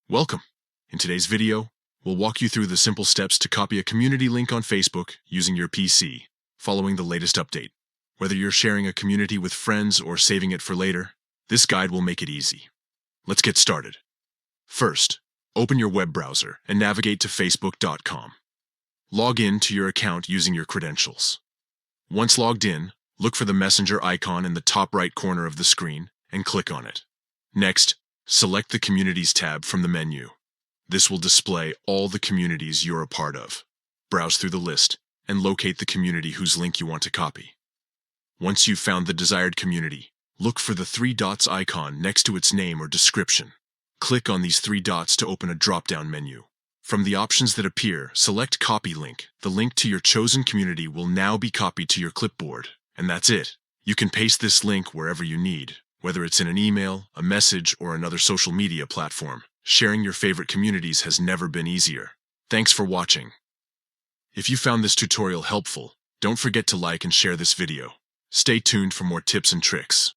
Welcome! In today's video, we'll walk you through the simple steps to copy a community link on Facebook using your PC, following the latest update. Whether you're sharing a community with friends or saving it for later, this guide will make it easy. Let's get started. First, open your web browser and navigate to facebook.com. Log in to your account using your credentials. Once logged in, look for the messenger icon in the top right corner of the screen and click on it. Next, select the Communities tab from the menu. This will display all the communities you're a part of. Browse through the list and locate the community whose link you want to copy. Once you've found the desired community, look for the three dots icon next to its name or description. Click on these three dots to open a drop-down menu. From the options that appear, select Copy Link. The link to your chosen community will now be copied to your clipboard. And that's it. You can paste this link wherever you need, whether it's in an email, a message, or another social media platform. Sharing your favorite communities has never been easier. Thanks for watching. If you found this tutorial helpful, don't forget to like and share this video. Stay tuned for more tips and tricks.